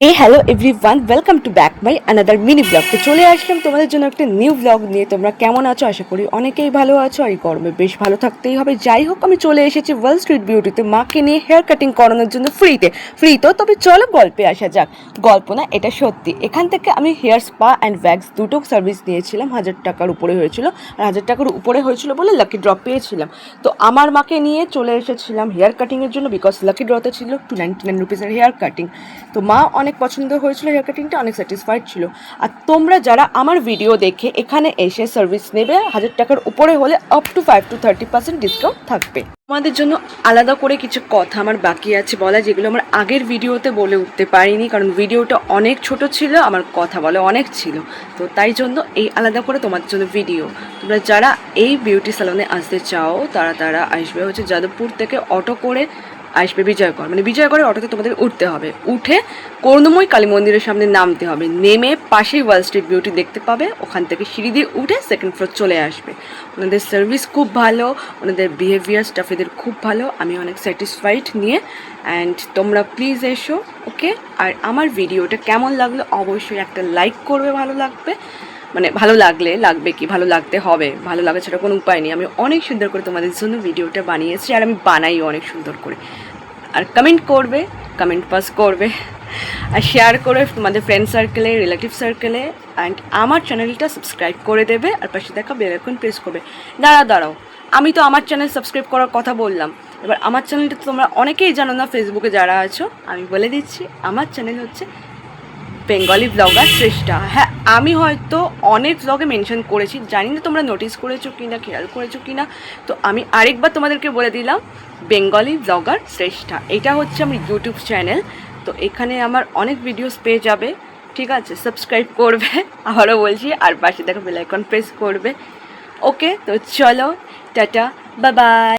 Hello everyone, welcome to back my another mini blog. তো চলে আসলাম তোমাদের জন্য একটা নিউ ব্লগ নিয়ে। তোমরা কেমন আছো? আশা করি অনেকেই ভালো আছো। এই গরমে বেশ ভালো থাকতেই হবে। যাই হোক, আমি চলে এসেছি ওয়ার্ল্ড স্ট্রিট বিউটিতে মাকে নিয়ে হেয়ার কাটিং করানোর জন্য ফ্রি তো। তবে চলো গল্পে আসা যাক। গল্প না, এটা সত্যি। এখান থেকে আমি হেয়ার স্পা অ্যান্ড ভ্যাক্স দুটো সার্ভিস নিয়েছিলাম। 1000 টাকার উপরে হয়েছিল, আর 1000 টাকার উপরে হয়েছিল বলে লাকি ড্র পেয়েছিলাম। তো আমার মাকে নিয়ে চলে এসেছিলাম হেয়ার কাটিংয়ের জন্য, বিকজ লাকি ড্রতে ছিল 299 রুপিসের হেয়ার কাটিং। তো মা অনেক পছন্দ হয়েছিল, হেয়ার কাটিংটা অনেক স্যাটিসফাইড ছিল। আর তোমরা যারা আমার ভিডিও দেখে এখানে এসে সার্ভিস নেবে, 1000 টাকার উপরে হলে আপ টু 5 to 30% ডিসকাউন্ট থাকবে। তোমাদের জন্য আলাদা করে কিছু কথা আমার বাকি আছে বলা, যেগুলো আমার আগের ভিডিওতে বলে উঠতে পারিনি, কারণ ভিডিওটা অনেক ছোট ছিল, আমার কথা বলে অনেক ছিল। তো তাই জন্য এই আলাদা করে তোমাদের জন্য ভিডিও। তোমরা যারা এই বিউটি স্যালনে আসতে চাও তারা আসবে হচ্ছে যাদবপুর থেকে অটো করে আসবে বিজয়গড়, মানে বিজয়গড়ের অটোতে তোমাদের উঠতে হবে। উঠে করুণাময়ী কালী মন্দিরের সামনে নামতে হবে। নেমে পাশেই ওয়াল স্ট্রিট বিউটি দেখতে পাবে, ওখান থেকে সিঁড়ি দিয়ে উঠে সেকেন্ড ফ্লোর চলে আসবে। ওনাদের সার্ভিস খুব ভালো, ওনাদের বিহেভিয়ার স্টাফেদের খুব ভালো, আমি অনেক স্যাটিসফাইড নিয়ে। অ্যান্ড তোমরা প্লিজ এসো, ওকে? আর আমার ভিডিওটা কেমন লাগলো অবশ্যই একটা লাইক করবে, ভালো লাগবে। মানে ভালো লাগলে লাগবে কি, ভালো লাগতে হবে, ভালো লাগে সেটা কোনো উপায় নেই। আমি অনেক সুন্দর করে তোমাদের জন্য ভিডিওটা বানিয়েছি, আর আমি বানাই অনেক সুন্দর করে। আর কমেন্ট করবে, কমেন্ট পাস করবে, আর শেয়ার করে তোমাদের ফ্রেন্ড সার্কেলে, রিলেটিভ সার্কেলে। অ্যান্ড আমার চ্যানেলটা সাবস্ক্রাইব করে দেবে, আর পাশে দেখা বেল আইকন প্রেস করবে। দাঁড়াও, আমি তো আমার চ্যানেল সাবস্ক্রাইব করার কথা বললাম। এবার আমার চ্যানেলটা তো তোমরা অনেকেই জানো না, ফেসবুকে যারা আছো আমি বলে দিচ্ছি, আমার চ্যানেল হচ্ছে বেঙ্গলি ব্লগার শ্রেষ্ঠা। হ্যাঁ, আমি হয়তো অনেক ব্লগে মেনশন করেছি, জানি না তোমরা নোটিস করেছো কি না, খেয়াল করেছো কি না। তো আমি আরেকবার তোমাদেরকে বলে দিলাম, বেঙ্গলি ব্লগার শ্রেষ্ঠা, এটা হচ্ছে আমার ইউটিউব চ্যানেল। তো এখানে আমার অনেক ভিডিওস পেয়ে যাবে, ঠিক আছে? সাবস্ক্রাইব করবে আবারও বলছি, আর পাশে দেখো বেল আইকন প্রেস করবে। ওকে, তো চলো, টাটা, বাই বাই।